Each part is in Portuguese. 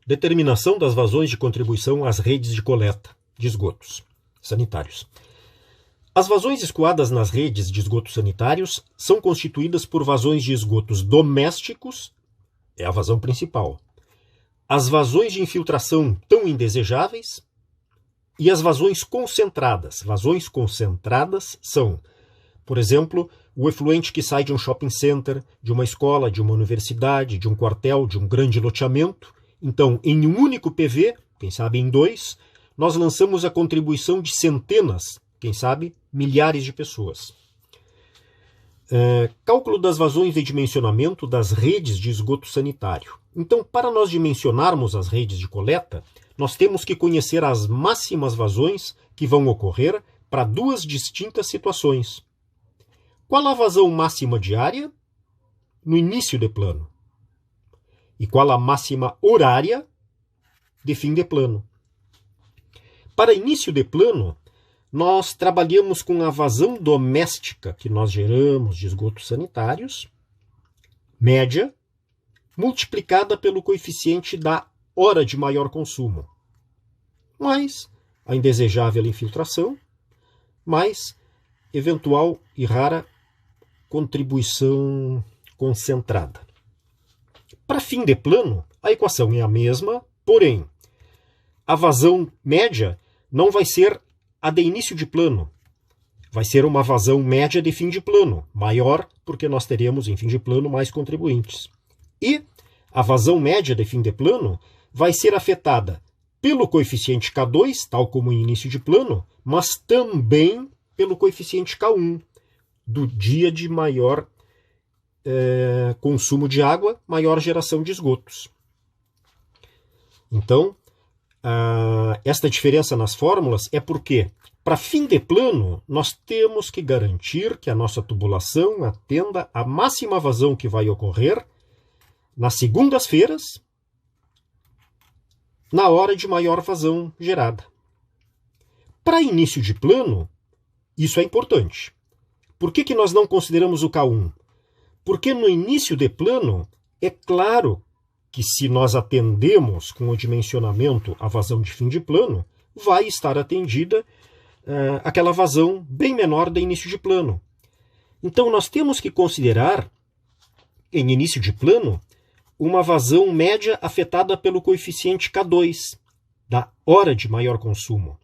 Determinação das vazões de contribuição às redes de coleta de esgotos sanitários. As vazões escoadas nas redes de esgotos sanitários são constituídas por vazões de esgotos domésticos, é a vazão principal, as vazões de infiltração tão indesejáveis e as vazões concentradas. Vazões concentradas são, por exemplo, o efluente que sai de um shopping center, de uma escola, de uma universidade, de um quartel, de um grande loteamento. Então, em um único PV, quem sabe em dois, nós lançamos a contribuição de centenas, quem sabe milhares de pessoas. Cálculo das vazões de dimensionamento das redes de esgoto sanitário. Então, para nós dimensionarmos as redes de coleta, nós temos que conhecer as máximas vazões que vão ocorrer para duas distintas situações. Qual a vazão máxima diária? No início de plano. E qual a máxima horária de fim de plano? Para início de plano, nós trabalhamos com a vazão doméstica que nós geramos de esgotos sanitários, média, multiplicada pelo coeficiente da hora de maior consumo, mais a indesejável infiltração, mais eventual e rara contribuição concentrada. Para fim de plano, a equação é a mesma, porém, a vazão média não vai ser a de início de plano. Vai ser uma vazão média de fim de plano, maior, porque nós teremos em fim de plano mais contribuintes. E a vazão média de fim de plano vai ser afetada pelo coeficiente K2, tal como em início de plano, mas também pelo coeficiente K1, do dia de maior consumo de água, maior geração de esgotos. Então, esta diferença nas fórmulas é porque, para fim de plano, nós temos que garantir que a nossa tubulação atenda à máxima vazão que vai ocorrer nas segundas-feiras, na hora de maior vazão gerada. Para início de plano, isso é importante. Por que nós não consideramos o K1? Porque no início de plano, é claro que se nós atendemos com o dimensionamento a vazão de fim de plano, vai estar atendida aquela vazão bem menor de início de plano. Então nós temos que considerar, em início de plano, uma vazão média afetada pelo coeficiente K2, da hora de maior consumo.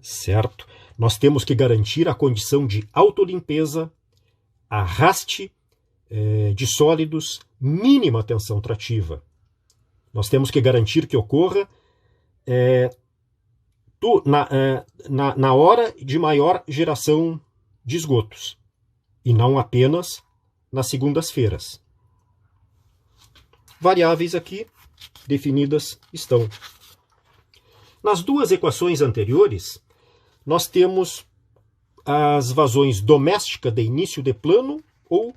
Certo? Nós temos que garantir a condição de autolimpeza, arraste de sólidos, mínima tensão trativa. Nós temos que garantir que ocorra na hora de maior geração de esgotos, e não apenas nas segundas-feiras. Variáveis aqui definidas estão. Nas duas equações anteriores, nós temos as vazões doméstica de início de plano ou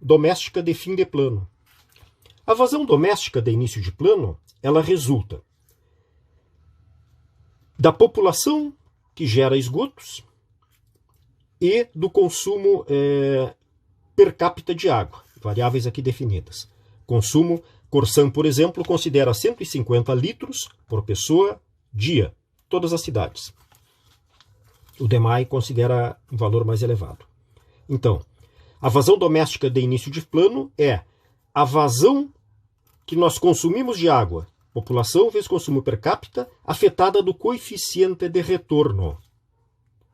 doméstica de fim de plano. A vazão doméstica de início de plano, ela resulta da população que gera esgotos e do consumo per capita de água, variáveis aqui definidas. Consumo, Corsã, por exemplo, considera 150 litros por pessoa dia, todas as cidades. O DEMAI considera um valor mais elevado. Então, a vazão doméstica de início de plano é a vazão que nós consumimos de água, população vezes consumo per capita, afetada do coeficiente de retorno.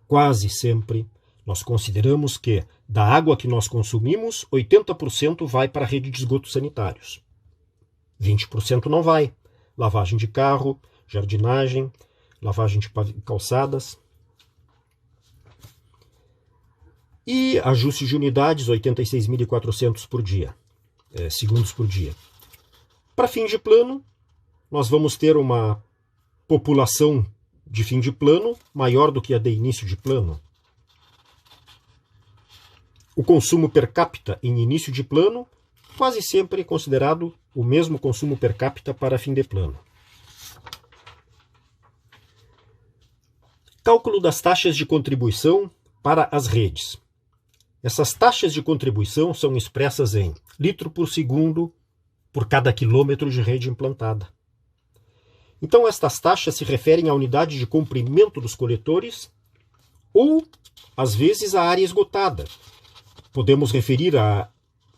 Quase sempre nós consideramos que da água que nós consumimos, 80% vai para a rede de esgotos sanitários. 20% não vai. Lavagem de carro, jardinagem, lavagem de calçadas. E ajuste de unidades, 86.400 por dia, segundos por dia. Para fim de plano, nós vamos ter uma população de fim de plano maior do que a de início de plano. O consumo per capita em início de plano, quase sempre considerado o mesmo consumo per capita para fim de plano. Cálculo das taxas de contribuição para as redes. Essas taxas de contribuição são expressas em litro por segundo por cada quilômetro de rede implantada. Então, estas taxas se referem à unidade de comprimento dos coletores ou, às vezes, à área esgotada. Podemos referir a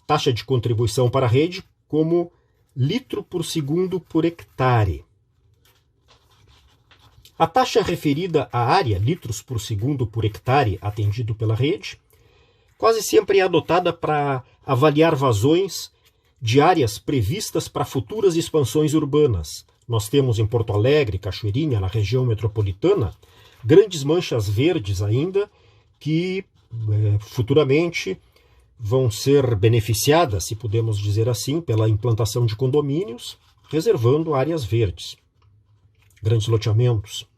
taxa de contribuição para a rede como litro por segundo por hectare. A taxa referida à área, litros por segundo por hectare atendido pela rede, quase sempre é adotada para avaliar vazões de áreas previstas para futuras expansões urbanas. Nós temos em Porto Alegre, Cachoeirinha, na região metropolitana, grandes manchas verdes ainda que futuramente vão ser beneficiadas, se podemos dizer assim, pela implantação de condomínios, reservando áreas verdes, grandes loteamentos.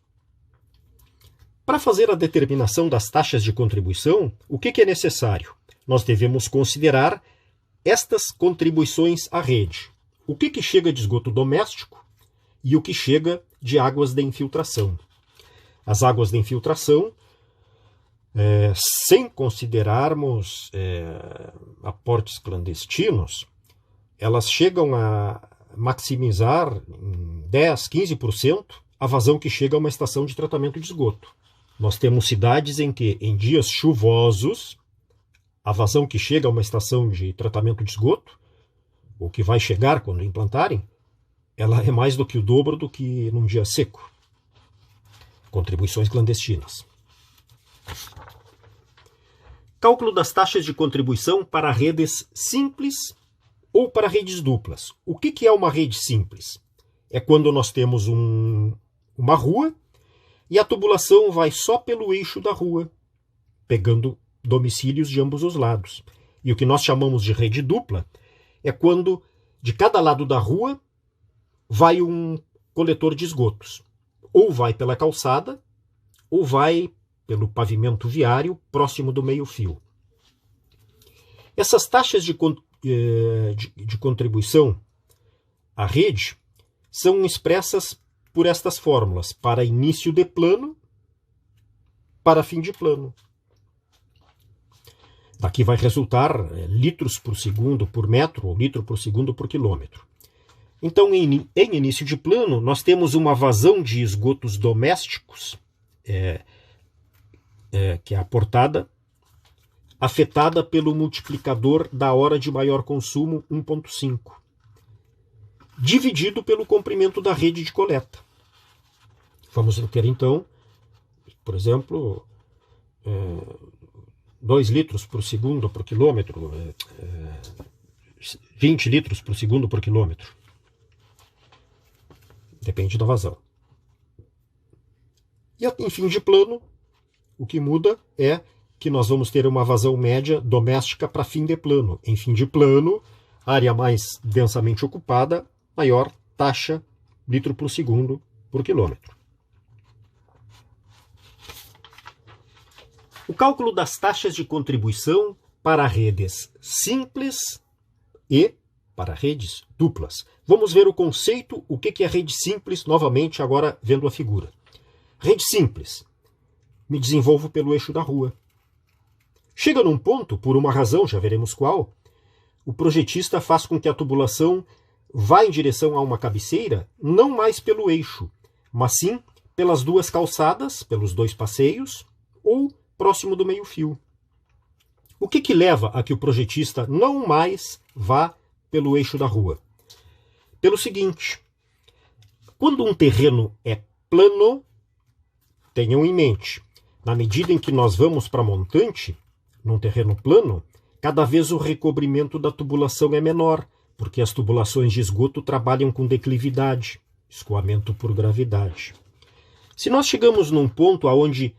Para fazer a determinação das taxas de contribuição, o que é necessário? Nós devemos considerar estas contribuições à rede. O que chega de esgoto doméstico e o que chega de águas de infiltração. As águas de infiltração, sem considerarmos aportes clandestinos, elas chegam a maximizar em 10%, 15% a vazão que chega a uma estação de tratamento de esgoto. Nós temos cidades em que, em dias chuvosos, a vazão que chega a uma estação de tratamento de esgoto, ou que vai chegar quando implantarem, ela é mais do que o dobro do que num dia seco. Contribuições clandestinas. Cálculo das taxas de contribuição para redes simples ou para redes duplas. O que é uma rede simples? É quando nós temos uma rua e a tubulação vai só pelo eixo da rua, pegando domicílios de ambos os lados. E o que nós chamamos de rede dupla é quando de cada lado da rua vai um coletor de esgotos. Ou vai pela calçada, ou vai pelo pavimento viário próximo do meio-fio. Essas taxas de contribuição à rede são expressas por estas fórmulas: para início de plano, para fim de plano. Daqui vai resultar litros por segundo por metro ou litro por segundo por quilômetro. Então, em início de plano, nós temos uma vazão de esgotos domésticos, que é aportada, afetada pelo multiplicador da hora de maior consumo 1,5, dividido pelo comprimento da rede de coleta. Vamos ter, então, por exemplo, 2 litros por segundo por quilômetro, 20 litros por segundo por quilômetro. Depende da vazão. E em fim de plano, o que muda é que nós vamos ter uma vazão média doméstica para fim de plano. Em fim de plano, área mais densamente ocupada, maior taxa litro por segundo por quilômetro. O cálculo das taxas de contribuição para redes simples e para redes duplas. Vamos ver o conceito, o que é rede simples, novamente agora vendo a figura. Rede simples. Me desenvolvo pelo eixo da rua. Chega num ponto, por uma razão, já veremos qual, o projetista faz com que a tubulação vá em direção a uma cabeceira, não mais pelo eixo, mas sim pelas duas calçadas, pelos dois passeios, ou próximo do meio-fio. O que leva a que o projetista não mais vá pelo eixo da rua? Pelo seguinte: quando um terreno é plano, tenham em mente, na medida em que nós vamos para montante, num terreno plano, cada vez o recobrimento da tubulação é menor, porque as tubulações de esgoto trabalham com declividade, escoamento por gravidade. Se nós chegamos num ponto onde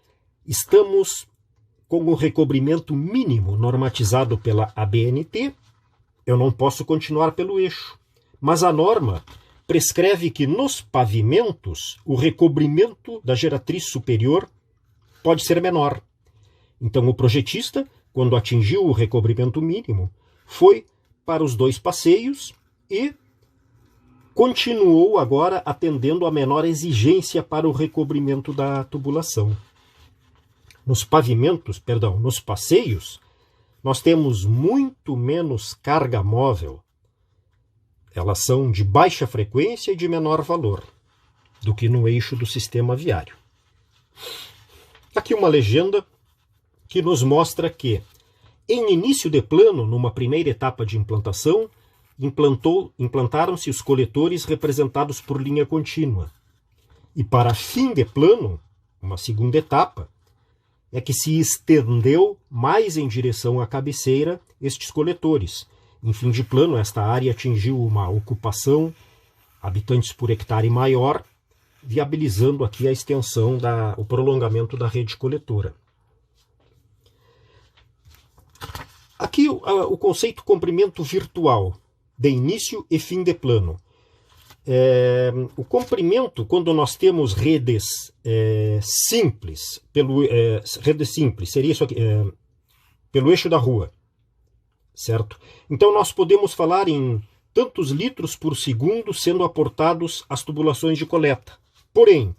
estamos com o recobrimento mínimo normatizado pela ABNT, eu não posso continuar pelo eixo. Mas a norma prescreve que nos pavimentos o recobrimento da geratriz superior pode ser menor. Então o projetista, quando atingiu o recobrimento mínimo, foi para os dois passeios e continuou agora atendendo a menor exigência para o recobrimento da tubulação. Nos passeios, nós temos muito menos carga móvel. Elas são de baixa frequência e de menor valor. do que no eixo do sistema viário. Aqui uma legenda que nos mostra que, em início de plano, numa primeira etapa de implantação, implantaram-se os coletores representados por linha contínua. E para fim de plano, uma segunda etapa, é que se estendeu mais em direção à cabeceira estes coletores. Em fim de plano, esta área atingiu uma ocupação, habitantes por hectare maior, viabilizando aqui a extensão, o prolongamento da rede coletora. Aqui o conceito comprimento virtual, de início e fim de plano. O comprimento, quando nós temos redes simples, redes simples, seria isso aqui, pelo eixo da rua, certo? Então nós podemos falar em tantos litros por segundo sendo aportados às tubulações de coleta. Porém,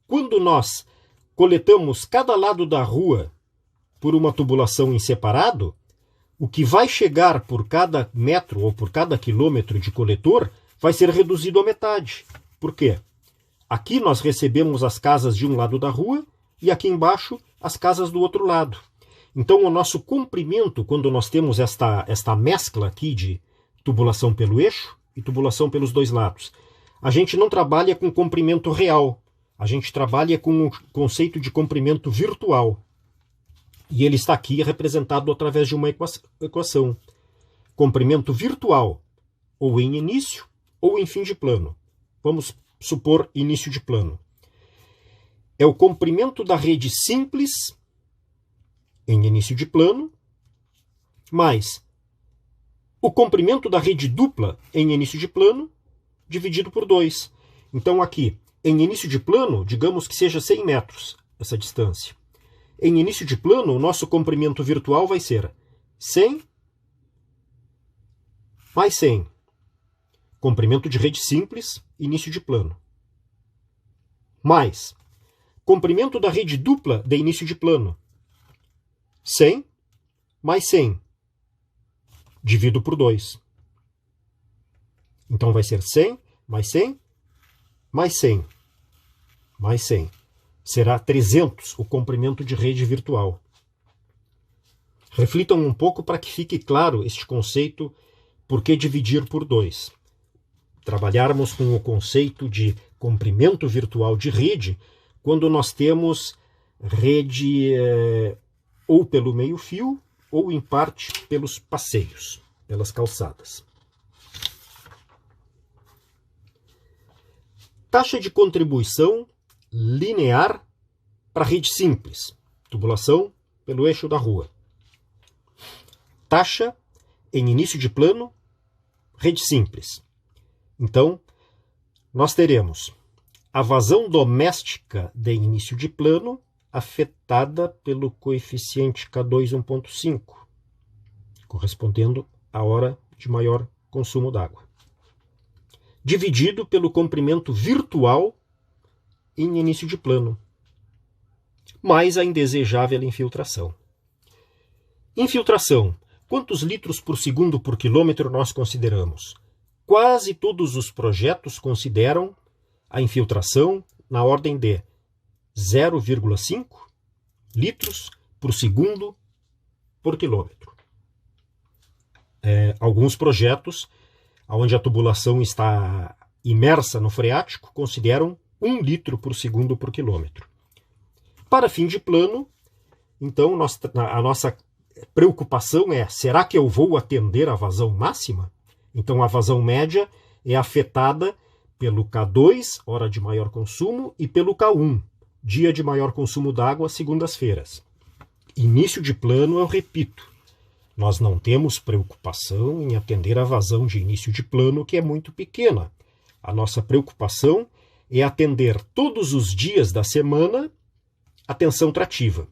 quando nós coletamos cada lado da rua por uma tubulação em separado, o que vai chegar por cada metro ou por cada quilômetro de coletor vai ser reduzido à metade. Por quê? Aqui nós recebemos as casas de um lado da rua e aqui embaixo as casas do outro lado. Então o nosso comprimento, quando nós temos esta mescla aqui de tubulação pelo eixo e tubulação pelos dois lados, a gente não trabalha com comprimento real, a gente trabalha com o conceito de comprimento virtual. E ele está aqui representado através de uma equação. Comprimento virtual, ou em início, ou em fim de plano. Vamos supor início de plano. É o comprimento da rede simples, em início de plano, mais o comprimento da rede dupla, em início de plano, dividido por 2. Então aqui, em início de plano, digamos que seja 100 metros essa distância. Em início de plano, o nosso comprimento virtual vai ser 100 mais 100. Comprimento de rede simples, início de plano. Mais comprimento da rede dupla de início de plano. 100 mais 100. Divido por 2. Então vai ser 100 mais 100 mais 100 mais 100. Será 300 o comprimento de rede virtual. Reflitam um pouco para que fique claro este conceito, por que dividir por 2. Trabalharmos com o conceito de comprimento virtual de rede quando nós temos rede ou pelo meio-fio ou em parte pelos passeios, pelas calçadas. Taxa de contribuição linear para rede simples, tubulação pelo eixo da rua. Taxa em início de plano, rede simples. Então, nós teremos a vazão doméstica de início de plano afetada pelo coeficiente K2 1.5, correspondendo à hora de maior consumo d'água, dividido pelo comprimento virtual em início de plano, mais a indesejável infiltração. Infiltração. Quantos litros por segundo por quilômetro nós consideramos? Quase todos os projetos consideram a infiltração na ordem de 0,5 litros por segundo por quilômetro. Alguns projetos, onde a tubulação está imersa no freático, consideram 1 litro por segundo por quilômetro. Para fim de plano, então, a nossa preocupação é, será que eu vou atender a vazão máxima? Então, a vazão média é afetada pelo K2, hora de maior consumo, e pelo K1, dia de maior consumo d'água, segundas-feiras. Início de plano, eu repito, nós não temos preocupação em atender a vazão de início de plano, que é muito pequena. A nossa preocupação é atender todos os dias da semana a tensão trativa,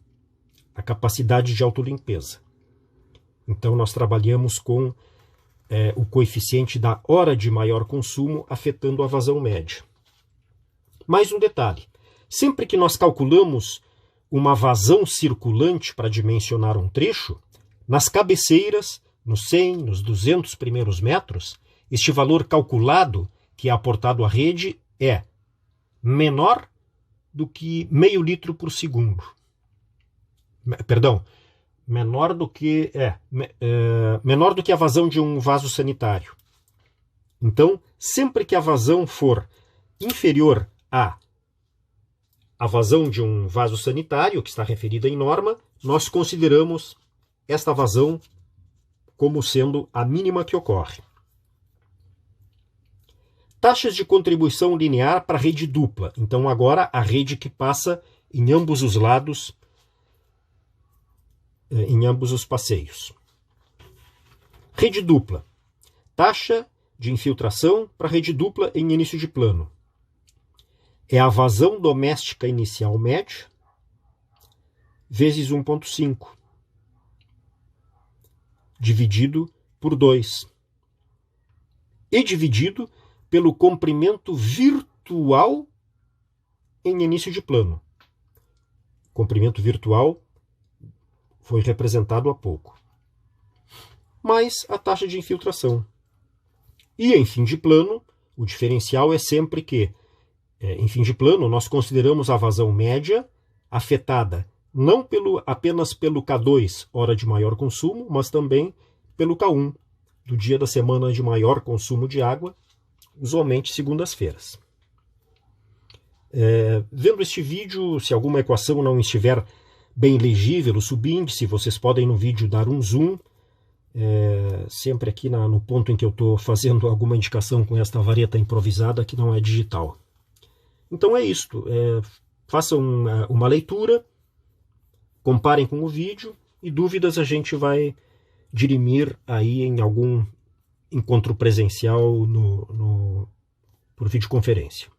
a capacidade de autolimpeza. Então, nós trabalhamos com o coeficiente da hora de maior consumo afetando a vazão média. Mais um detalhe. Sempre que nós calculamos uma vazão circulante para dimensionar um trecho, nas cabeceiras, nos 100, nos 200 primeiros metros, este valor calculado que é aportado à rede é menor do que meio litro por segundo. Perdão, menor do que a vazão de um vaso sanitário. Então, sempre que a vazão for inferior à vazão de um vaso sanitário, que está referida em norma, nós consideramos esta vazão como sendo a mínima que ocorre. Taxas de contribuição linear para rede dupla. Então, agora, a rede que passa em ambos os lados, em ambos os passeios. Rede dupla. Taxa de infiltração para rede dupla em início de plano. É a vazão doméstica inicial média vezes 1,5 dividido por 2 e dividido pelo comprimento virtual em início de plano. O comprimento virtual foi representado há pouco. Mais a taxa de infiltração. E em fim de plano, o diferencial é sempre que, em fim de plano, nós consideramos a vazão média afetada não apenas pelo K2, hora de maior consumo, mas também pelo K1, do dia da semana de maior consumo de água, usualmente segundas-feiras. Vendo este vídeo, se alguma equação não estiver bem legível, o subíndice, vocês podem no vídeo dar um zoom, sempre aqui no ponto em que eu estou fazendo alguma indicação com esta vareta improvisada que não é digital. Então é isto, façam uma leitura, comparem com o vídeo e dúvidas a gente vai dirimir aí em algum encontro presencial por videoconferência.